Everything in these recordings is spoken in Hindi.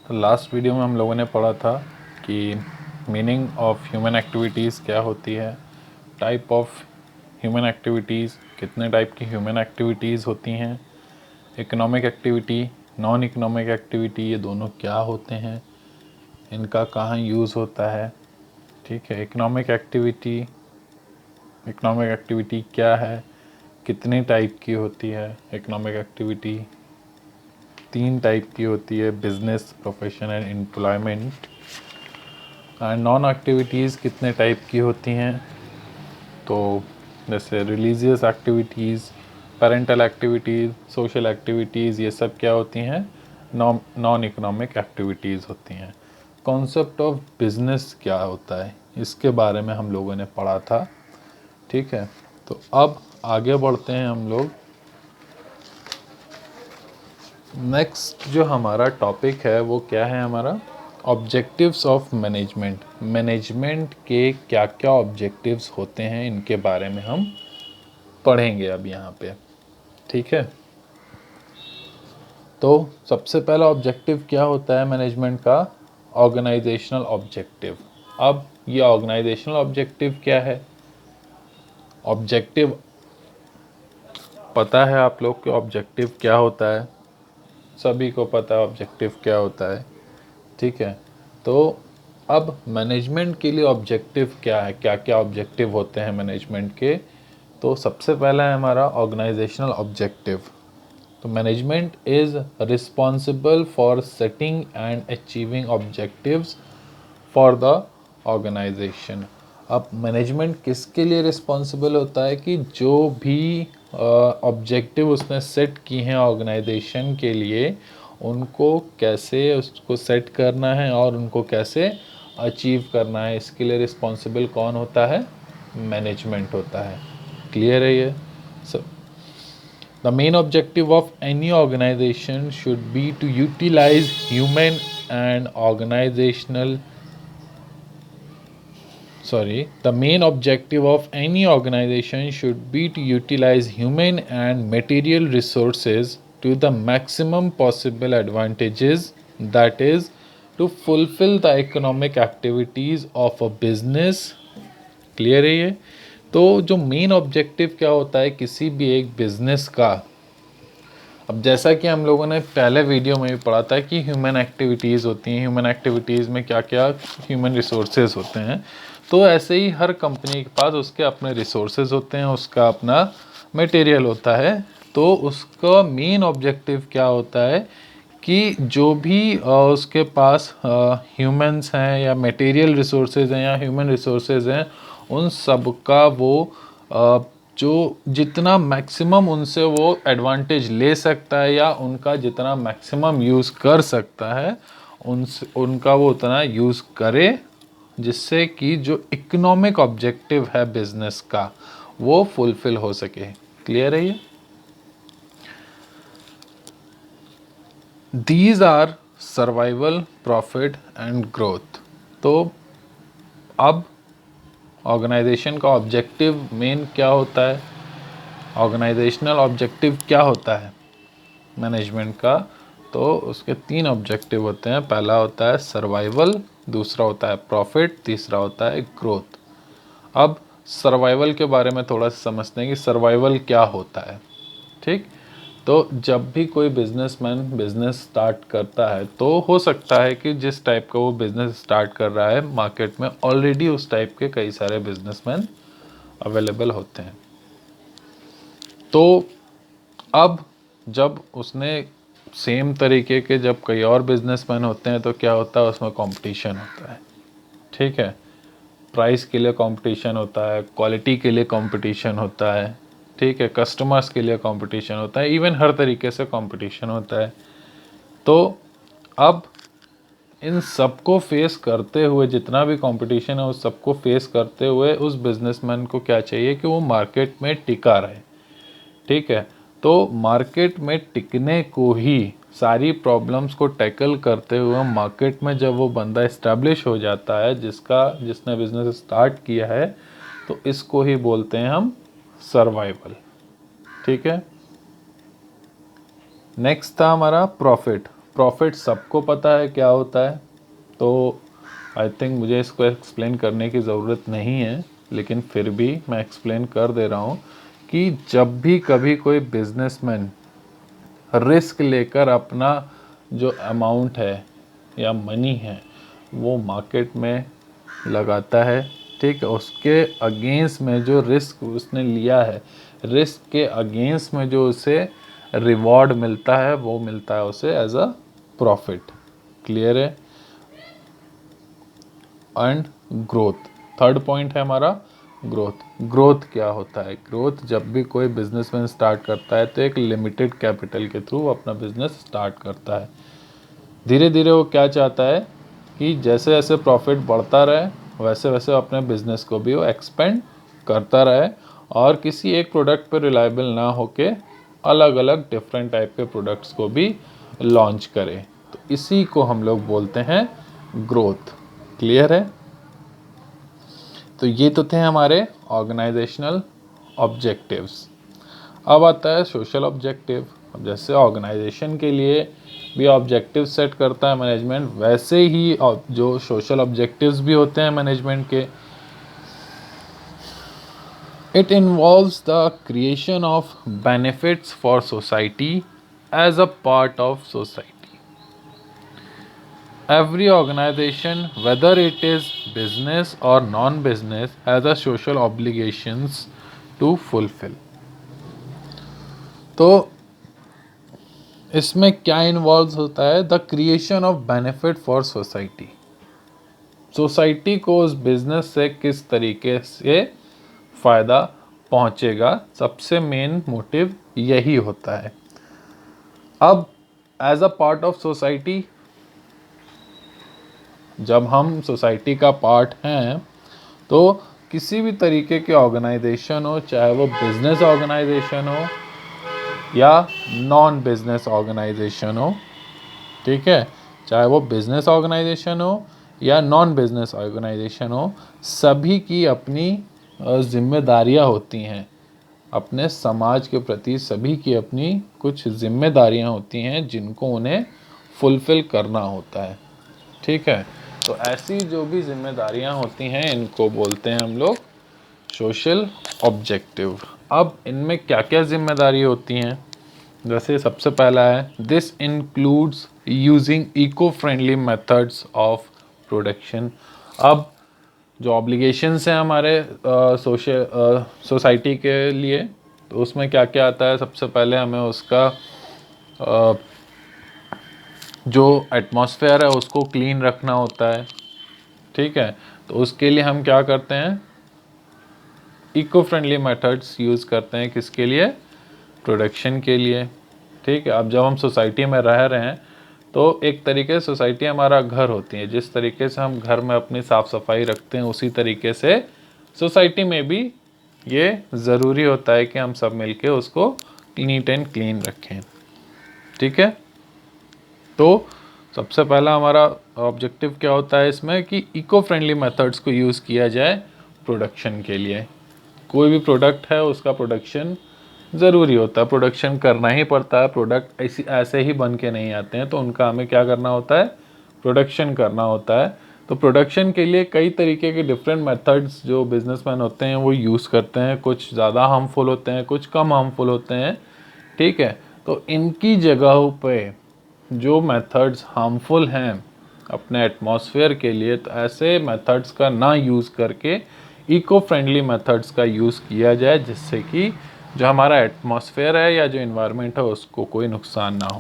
तो लास्ट वीडियो में हम लोगों ने पढ़ा था कि मीनिंग ऑफ ह्यूमन एक्टिविटीज़ क्या होती है, टाइप ऑफ ह्यूमन एक्टिविटीज़, कितने टाइप की ह्यूमन एक्टिविटीज़ होती हैं, economic activity, non economic activity, ये दोनों क्या होते हैं, इनका कहाँ यूज़ होता है। ठीक है, इकोनॉमिक एक्टिविटी क्या है, कितने टाइप की होती है। इकोनॉमिक एक्टिविटी 3 टाइप की होती है, business, profession and employment. And non activities कितने टाइप की होती हैं, तो जैसे religious activities, parental activities, social activities, ये सब क्या होती हैं, नॉन इकोनॉमिक एक्टिविटीज़ होती हैं। कॉन्सेप्ट ऑफ बिजनेस क्या होता है, इसके बारे में हम लोगों ने पढ़ा था। ठीक है, तो अब आगे बढ़ते हैं हम लोग। नेक्स्ट जो हमारा टॉपिक है वो क्या है हमारा, ऑब्जेक्टिव्स ऑफ मैनेजमेंट। मैनेजमेंट के क्या क्या ऑब्जेक्टिव्स होते हैं, इनके बारे में हम पढ़ेंगे अब यहाँ पे। ठीक है, तो सबसे पहला ऑब्जेक्टिव क्या होता है मैनेजमेंट का, ऑर्गेनाइजेशनल ऑब्जेक्टिव। अब ये ऑर्गेनाइजेशनल ऑब्जेक्टिव क्या है, ऑब्जेक्टिव पता है आप लोग के ऑब्जेक्टिव क्या होता है, सभी को पता है ऑब्जेक्टिव क्या होता है। ठीक है, तो अब मैनेजमेंट के लिए ऑब्जेक्टिव क्या है, क्या क्या ऑब्जेक्टिव होते हैं मैनेजमेंट के। तो सबसे पहला है हमारा ऑर्गेनाइजेशनल ऑब्जेक्टिव। तो management is responsible for setting and achieving objectives for the organisation. अब मैनेजमेंट किसके लिए रिस्पॉन्सिबल होता है कि जो भी ऑब्जेक्टिव उसने सेट की हैं ऑर्गेनाइजेशन के लिए, उनको कैसे उसको सेट करना है और उनको कैसे अचीव करना है, इसके लिए रिस्पॉन्सिबल कौन होता है, मैनेजमेंट होता है। क्लियर है ये सब। The main objective of any organization should be to utilize human and organizational the main objective of any organization should be to utilize human and material resources to the maximum possible advantages, that is to fulfill the economic activities of a business। Clear है ये। तो जो मेन ऑब्जेक्टिव क्या होता है किसी भी एक बिजनेस का, अब जैसा कि हम लोगों ने पहले वीडियो में भी पढ़ा था कि ह्यूमन एक्टिविटीज़ होती हैं, ह्यूमन एक्टिविटीज़ में क्या क्या ह्यूमन रिसोर्सेज होते हैं, तो ऐसे ही हर कंपनी के पास उसके अपने रिसोर्सेज होते हैं, उसका अपना मटेरियल होता है। तो उसका मेन ऑब्जेक्टिव क्या होता है कि जो भी उसके पास ह्यूमंस हैं या मटेरियल रिसोर्सेज हैं या ह्यूमन रिसोर्सेज हैं, उन सब का वो जो जितना मैक्सिमम उनसे वो एडवांटेज ले सकता है या उनका जितना मैक्सिमम यूज़ कर सकता है, उनका वो उतना यूज़ करे, जिससे कि जो इकोनॉमिक ऑब्जेक्टिव है बिजनेस का वो फुलफिल हो सके। क्लियर है ये। These are survival, profit and growth. तो अब ऑर्गेनाइजेशन का ऑब्जेक्टिव मेन क्या होता है, ऑर्गेनाइजेशनल ऑब्जेक्टिव क्या होता है मैनेजमेंट का, तो उसके 3 ऑब्जेक्टिव होते हैं। पहला होता है सर्वाइवल, दूसरा होता है प्रॉफिट, तीसरा होता है ग्रोथ। अब सर्वाइवल के बारे में थोड़ा सा समझते हैं कि सर्वाइवल क्या होता है। ठीक, तो जब भी कोई बिजनेसमैन बिजनेस स्टार्ट करता है, तो हो सकता है कि जिस टाइप का वो बिजनेस स्टार्ट कर रहा है मार्केट में ऑलरेडी उस टाइप के कई सारे बिजनेसमैन अवेलेबल होते हैं। तो अब जब उसने सेम तरीके के जब कई और बिजनेसमैन होते हैं, तो क्या होता है, उसमें कंपटीशन होता है। ठीक है, प्राइस के लिए कंपटीशन होता है, क्वालिटी के लिए कंपटीशन होता है। ठीक है, कस्टमर्स के लिए कंपटीशन होता है, इवन हर तरीके से कंपटीशन होता है। तो अब इन सबको फेस करते हुए, जितना भी कंपटीशन है उस सबको फेस करते हुए उस बिजनेसमैन को क्या चाहिए कि वो मार्केट में टिका रहे। ठीक है, तो मार्केट में टिकने को ही सारी प्रॉब्लम्स को टैकल करते हुए मार्केट में जब वो बंदा इस्टेब्लिश हो जाता है, जिसने बिजनेस स्टार्ट किया है, तो इसको ही बोलते हैं हम सर्वाइवल। ठीक है, नेक्स्ट था हमारा प्रॉफिट। प्रॉफिट सबको पता है क्या होता है, तो आई थिंक मुझे इसको एक्सप्लेन करने की ज़रूरत नहीं है, लेकिन फिर भी मैं एक्सप्लेन कर दे रहा हूँ कि जब भी कभी कोई बिजनेसमैन रिस्क लेकर अपना जो अमाउंट है या मनी है वो मार्केट में लगाता है, ठीक है, उसके अगेंस्ट में जो रिस्क उसने लिया है, रिस्क के अगेंस्ट में जो उसे रिवॉर्ड मिलता है वो मिलता है उसे एज अ प्रॉफिट। क्लियर है? एंड ग्रोथ, थर्ड पॉइंट है हमारा ग्रोथ। ग्रोथ क्या होता है? ग्रोथ जब भी कोई बिजनेसमैन स्टार्ट करता है तो एक लिमिटेड कैपिटल के थ्रू अपना बिजनेस स्टार्ट करता है। धीरे धीरे वो क्या चाहता है कि जैसे जैसे प्रॉफिट बढ़ता रहे वैसे वैसे अपने बिजनेस को भी वो एक्सपेंड करता रहे और किसी एक प्रोडक्ट पर रिलायबल ना होके अलग अलग डिफरेंट टाइप के प्रोडक्ट्स को भी लॉन्च करे। तो इसी को हम लोग बोलते हैं ग्रोथ। क्लियर है? तो ये तो थे हमारे ऑर्गेनाइजेशनल ऑब्जेक्टिव्स। अब आता है सोशल ऑब्जेक्टिव। अब जैसे ऑर्गेनाइजेशन के लिए भी ऑब्जेक्टिव सेट करता है मैनेजमेंट, वैसे ही जो सोशल ऑब्जेक्टिव्स भी होते हैं मैनेजमेंट के। It involves the creation of benefits for society as a part of society. Every organization, whether it is business or non-business, has a social obligations to fulfill. तो इसमें क्या इन्वॉल्व होता है? The creation of benefit for society. Society को उस बिजनेस से किस तरीके से फ़ायदा पहुंचेगा, सबसे मेन मोटिव यही होता है। अब as a part of society, जब हम सोसाइटी का पार्ट हैं तो किसी भी तरीके के ऑर्गेनाइजेशन हो, चाहे वो बिजनेस ऑर्गेनाइजेशन हो या नॉन बिजनेस ऑर्गेनाइजेशन हो, ठीक है, चाहे वो बिजनेस ऑर्गेनाइजेशन हो या नॉन बिजनेस ऑर्गेनाइजेशन हो, सभी की अपनी जिम्मेदारियां होती हैं अपने समाज के प्रति। सभी की अपनी कुछ जिम्मेदारियां होती हैं जिनको उन्हें फुलफिल करना होता है, ठीक है। तो ऐसी जो भी जिम्मेदारियां होती हैं इनको बोलते हैं हम लोग सोशल ऑब्जेक्टिव। अब इनमें क्या क्या जिम्मेदारी होती हैं? जैसे सबसे पहला है this includes using eco friendly methods of production. अब जो ऑब्लिगेशंस हैं हमारे सोसाइटी के लिए, तो उसमें क्या क्या आता है? सबसे पहले हमें उसका जो एटमॉस्फेयर है उसको क्लीन रखना होता है, ठीक है। तो उसके लिए हम क्या करते हैं? इको फ्रेंडली मेथड्स यूज़ करते हैं। किसके लिए? प्रोडक्शन के लिए, ठीक है। अब जब हम सोसाइटी में रह रहे हैं तो एक तरीके से सोसाइटी हमारा घर होती है। जिस तरीके से हम घर में अपनी साफ़ सफाई रखते हैं उसी तरीके से सोसाइटी में भी ये ज़रूरी होता है कि हम सब मिलके उसको नीट एंड क्लीन रखें, ठीक है। तो सबसे पहला हमारा ऑब्जेक्टिव क्या होता है इसमें कि इको फ्रेंडली मेथड्स को यूज़ किया जाए प्रोडक्शन के लिए। कोई भी प्रोडक्ट है उसका प्रोडक्शन ज़रूरी होता है, प्रोडक्शन करना ही पड़ता है। प्रोडक्ट ऐसे ही बन के नहीं आते हैं, तो उनका हमें क्या करना होता है? प्रोडक्शन करना होता है। तो प्रोडक्शन के लिए कई तरीके के डिफरेंट मेथड्स जो बिजनेसमैन होते हैं वो यूज़ करते हैं। कुछ ज़्यादा हार्मफुल होते हैं, कुछ कम हार्मफुल होते हैं, ठीक है। तो इनकी जगहों पे जो मेथड्स हार्मफुल हैं अपने एटमॉस्फेयर के लिए, तो ऐसे मेथड्स का ना यूज़ करके इको फ्रेंडली मेथड्स का यूज़ किया जाए, जिससे कि जो हमारा एटमॉस्फेयर है या जो इन्वायरमेंट है उसको कोई नुकसान ना हो,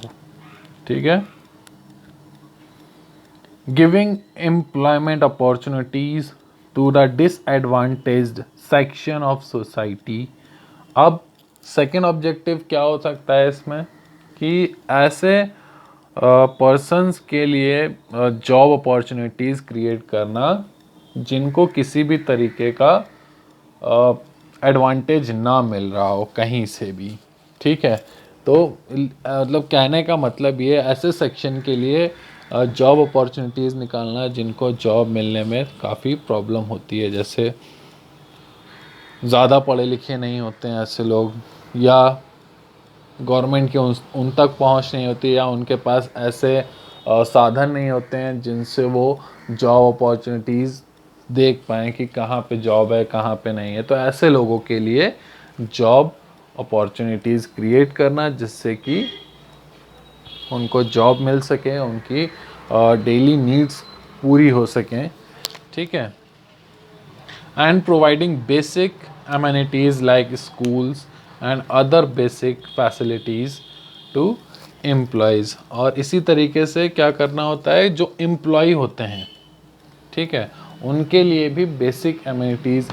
ठीक है। Giving employment opportunities to the disadvantaged section of society. अब सेकेंड ऑब्जेक्टिव क्या हो सकता है इसमें कि ऐसे पर्सन्स के लिए जॉब अपॉर्चुनिटीज़ क्रिएट करना जिनको किसी भी तरीके का एडवांटेज ना मिल रहा हो कहीं से भी, ठीक है। तो मतलब कहने का मतलब ये ऐसे सेक्शन के लिए जॉब अपॉर्चुनिटीज़ निकालना जिनको जॉब मिलने में काफ़ी प्रॉब्लम होती है। जैसे ज़्यादा पढ़े लिखे नहीं होते हैं ऐसे लोग, या गवर्नमेंट की उन तक पहुंच नहीं होती, या उनके पास ऐसे साधन नहीं होते हैं जिनसे वो जॉब अपॉर्चुनिटीज़ देख पाएँ कि कहाँ पे जॉब है कहाँ पे नहीं है। तो ऐसे लोगों के लिए जॉब अपॉर्चुनिटीज़ क्रिएट करना, जिससे कि उनको जॉब मिल सके, उनकी डेली नीड्स पूरी हो सकें, ठीक है। And providing basic amenities like schools and other basic facilities to employees। और इसी तरीके से क्या करना होता है, जो एम्प्लॉय होते हैं, ठीक है, उनके लिए भी basic amenities,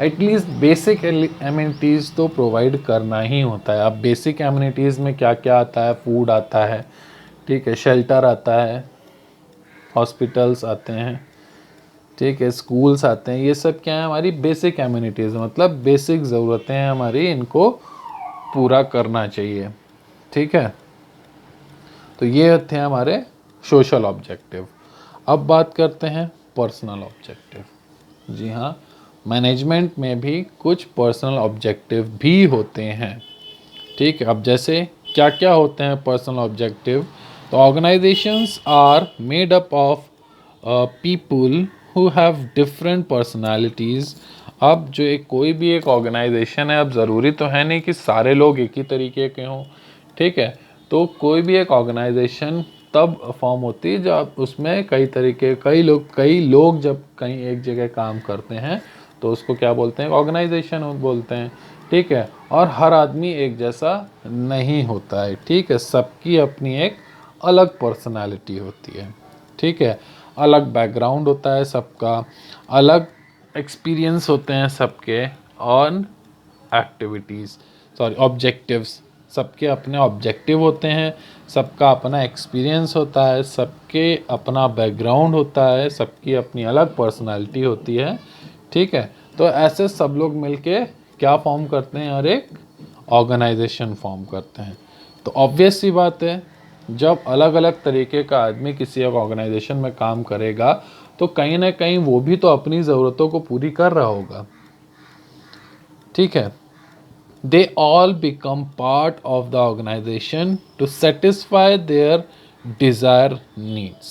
at least basic amenities तो प्रोवाइड करना ही होता है। अब बेसिक एमिनिटीज़ में क्या क्या आता है, फूड आता है, ठीक है, शेल्टर आता है, हॉस्पिटल्स आते हैं, ठीक है, स्कूल्स आते हैं। ये सब क्या है, हमारी बेसिक एमिनिटीज़, मतलब बेसिक ज़रूरतें हैं हमारी, इनको पूरा करना चाहिए, ठीक है। तो ये थे हमारे सोशल ऑब्जेक्टिव। अब बात करते हैं पर्सनल ऑब्जेक्टिव। जी हाँ, मैनेजमेंट में भी कुछ पर्सनल ऑब्जेक्टिव भी होते हैं, ठीक है। अब जैसे क्या क्या होते हैं पर्सनल ऑब्जेक्टिव, तो organisations are made up of people who have different personalities. अब जो एक कोई भी एक ऑर्गेनाइजेशन है, अब ज़रूरी तो है नहीं कि सारे लोग एक ही तरीके के हों, ठीक है। तो कोई भी एक ऑर्गेनाइजेशन तब फॉर्म होती है जब उसमें कई लोग जब कहीं एक जगह काम करते हैं, तो उसको क्या बोलते हैं, ऑर्गेनाइजेशन बोलते हैं, ठीक है। और हर आदमी एक जैसा नहीं होता है, ठीक है, सबकी अपनी एक अलग पर्सनालिटी होती है, ठीक है, अलग बैकग्राउंड होता है सबका, अलग एक्सपीरियंस होते हैं सबके ऑन एक्टिविटीज़, सॉरी ऑब्जेक्टिव्स, सबके अपने ऑब्जेक्टिव होते हैं, सबका अपना एक्सपीरियंस होता है, सबके अपना बैकग्राउंड होता है, सबकी अपनी अलग पर्सनालिटी होती है, ठीक है। तो ऐसे सब लोग मिलके क्या फॉर्म करते हैं, और एक ऑर्गेनाइजेशन फॉर्म करते हैं। तो ऑब्वियस सी बात है, जब अलग अलग तरीके का आदमी किसी एक ऑर्गेनाइजेशन में काम करेगा, तो कहीं ना कहीं वो भी तो अपनी ज़रूरतों को पूरी कर रहा होगा, ठीक है। They all become part of the organization to satisfy their desire needs।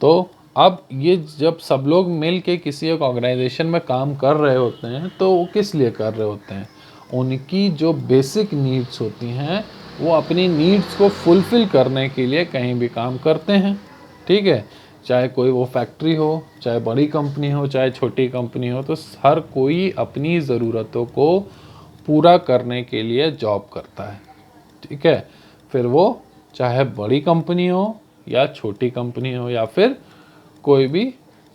तो अब ये जब सब लोग मिल के किसी एक ऑर्गेनाइजेशन में काम कर रहे होते हैं, तो वो किस लिए कर रहे होते हैं, उनकी जो बेसिक नीड्स होती हैं, वो अपनी नीड्स को फुलफ़िल करने के लिए कहीं भी काम करते हैं, ठीक है। चाहे कोई वो फैक्ट्री हो, चाहे बड़ी कंपनी हो, चाहे छोटी कंपनी हो, तो हर कोई अपनी ज़रूरतों को पूरा करने के लिए जॉब करता है, ठीक है। फिर वो चाहे बड़ी कंपनी हो या छोटी कंपनी हो या फिर कोई भी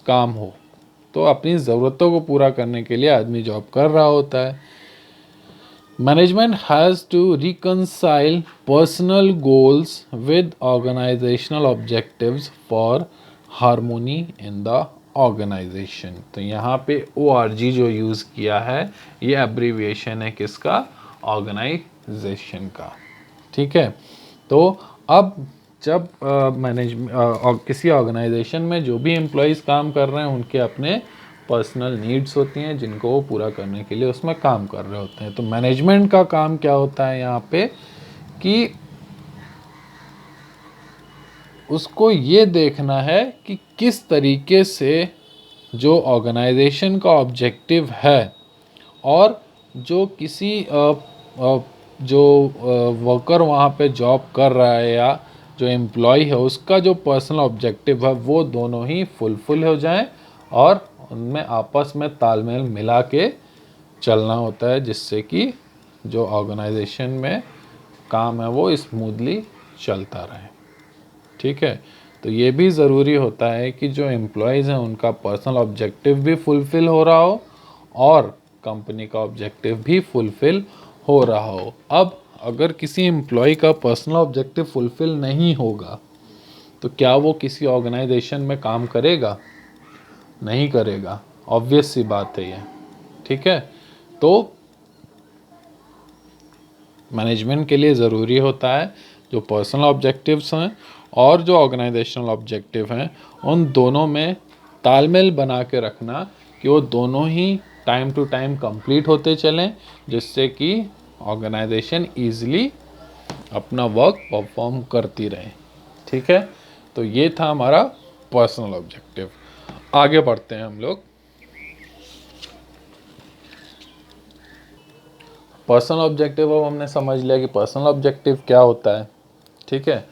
काम हो, तो अपनी ज़रूरतों को पूरा करने के लिए आदमी जॉब कर रहा होता है। Management has to reconcile personal goals with organisational objectives for harmony in the organisation. तो यहाँ पे ORG जो यूज़ किया है, ये एब्रीविएशन है किसका, ऑर्गेनाइजेशन का, ठीक है। तो अब जब किसी ऑर्गेनाइजेशन में जो भी एम्प्लॉयज़ काम कर रहे हैं, उनके अपने पर्सनल नीड्स होती हैं जिनको वो पूरा करने के लिए उसमें काम कर रहे होते हैं। तो मैनेजमेंट का काम क्या होता है यहाँ पे, कि उसको ये देखना है कि किस तरीके से जो ऑर्गेनाइजेशन का ऑब्जेक्टिव है, और जो किसी जो वर्कर वहाँ पे जॉब कर रहा है या जो एम्प्लॉय है, उसका जो पर्सनल ऑब्जेक्टिव है, वो दोनों ही फुलफिल हो जाएं और उनमें आपस में तालमेल मिला के चलना होता है, जिससे कि जो ऑर्गेनाइजेशन में काम है वो स्मूथली चलता रहे, ठीक है। तो ये भी ज़रूरी होता है कि जो एम्प्लॉयज़ हैं उनका पर्सनल ऑब्जेक्टिव भी फुलफ़िल हो रहा हो और कंपनी का ऑब्जेक्टिव भी फुलफ़िल हो रहा हो। अब अगर किसी एम्प्लॉय का पर्सनल ऑब्जेक्टिव फुलफ़िल नहीं होगा, तो क्या वो किसी ऑर्गेनाइजेशन में काम करेगा, नहीं करेगा, ऑब्वियस सी बात है ये, ठीक है। तो मैनेजमेंट के लिए ज़रूरी होता है जो पर्सनल ऑब्जेक्टिव्स हैं और जो ऑर्गेनाइजेशनल ऑब्जेक्टिव हैं, उन दोनों में तालमेल बना के रखना कि वो दोनों ही टाइम टू टाइम कंप्लीट होते चलें, जिससे कि ऑर्गेनाइजेशन ईज़िली अपना वर्क परफॉर्म करती रहें। ठीक है, तो ये था हमारा पर्सनल ऑब्जेक्टिव। आगे बढ़ते हैं हम लोग। पर्सनल ऑब्जेक्टिव अब हमने समझ लिया कि पर्सनल ऑब्जेक्टिव क्या होता है। ठीक है,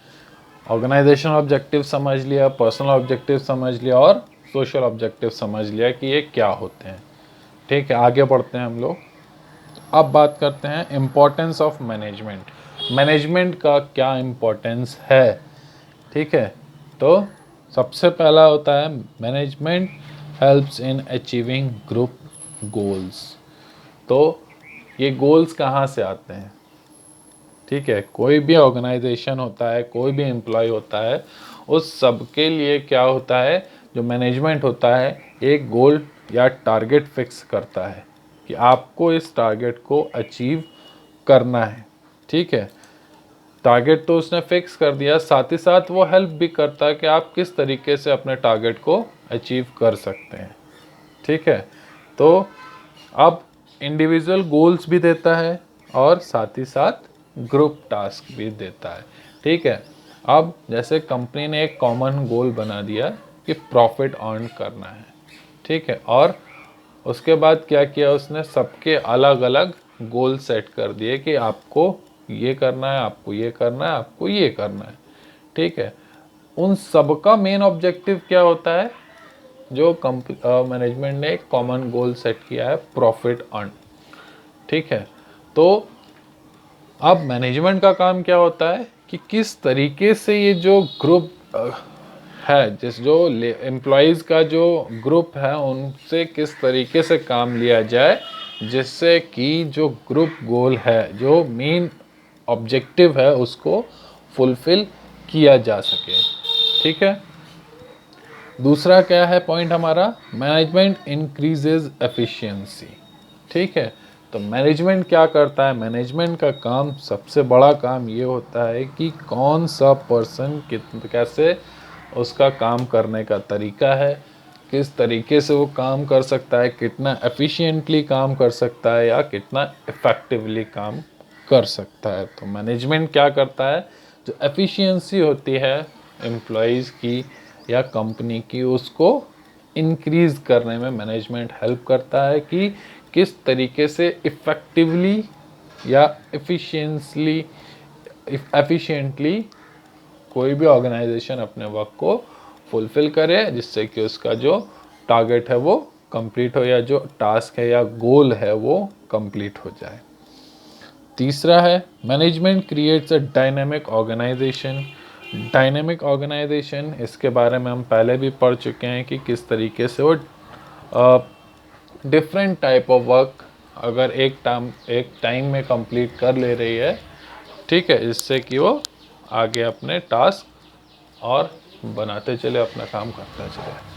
ऑर्गेनाइजेशन ऑब्जेक्टिव समझ लिया, पर्सनल ऑब्जेक्टिव समझ लिया और सोशल ऑब्जेक्टिव समझ लिया कि ये क्या होते हैं। ठीक है, आगे बढ़ते हैं हम लोग। अब बात करते हैं इम्पोर्टेंस ऑफ मैनेजमेंट। मैनेजमेंट का क्या इम्पोर्टेंस है। ठीक है, तो सबसे पहला होता है management helps in achieving group goals. तो ये गोल्स कहाँ से आते हैं। ठीक है, कोई भी ऑर्गेनाइजेशन होता है, कोई भी एम्प्लॉय होता है, उस सब के लिए क्या होता है, जो मैनेजमेंट होता है एक गोल या टारगेट फिक्स करता है कि आपको इस टारगेट को अचीव करना है। ठीक है, टारगेट तो उसने फिक्स कर दिया, साथ ही साथ वो हेल्प भी करता है कि आप किस तरीके से अपने टारगेट को अचीव कर सकते हैं। ठीक है, तो अब इंडिविजुअल गोल्स भी देता है और साथ ही साथ ग्रुप टास्क भी देता है। ठीक है, अब जैसे कंपनी ने एक कॉमन गोल बना दिया कि प्रॉफिट अर्न करना है। ठीक है, और उसके बाद क्या किया उसने, सबके अलग अलग गोल सेट कर दिए कि आपको ये करना है, आपको ये करना है, आपको ये करना है। ठीक है, उन सबका मेन ऑब्जेक्टिव क्या होता है, जो मैनेजमेंट ने एक कॉमन गोल सेट किया है, प्रॉफिट अर्न। ठीक है, तो अब मैनेजमेंट का काम क्या होता है कि किस तरीके से ये जो ग्रुप है, जिस जो एम्प्लॉयज़ का जो ग्रुप है उनसे किस तरीके से काम लिया जाए, जिससे कि जो ग्रुप गोल है, जो मेन ऑब्जेक्टिव है, उसको फुलफिल किया जा सके। ठीक है, दूसरा क्या है पॉइंट हमारा, मैनेजमेंट इंक्रीजेज एफिशिएंसी। ठीक है, तो मैनेजमेंट क्या करता है, मैनेजमेंट का काम, सबसे बड़ा काम ये होता है कि कौन सा पर्सन कैसे उसका काम करने का तरीका है, किस तरीके से वो काम कर सकता है, कितना एफिशिएंटली काम कर सकता है या कितना इफ़ेक्टिवली काम कर सकता है। तो मैनेजमेंट क्या करता है, जो एफिशिएंसी होती है एम्प्लॉयज़ की या कंपनी की, उसको इंक्रीज़ करने में मैनेजमेंट हेल्प करता है कि किस तरीके से इफ़ेक्टिवली या एफिशिएंटली कोई भी ऑर्गेनाइजेशन अपने वर्क को फुलफ़िल करे, जिससे कि उसका जो टारगेट है वो कंप्लीट हो, या जो टास्क है या गोल है वो कंप्लीट हो जाए। तीसरा है management creates a dynamic organisation. Dynamic organisation, इसके बारे में हम पहले भी पढ़ चुके हैं कि किस तरीके से वो डिफरेंट टाइप ऑफ वर्क अगर एक टाइम में कंप्लीट कर ले रही है। ठीक है, इससे कि वो आगे अपने टास्क और बनाते चले, अपना काम करते चले।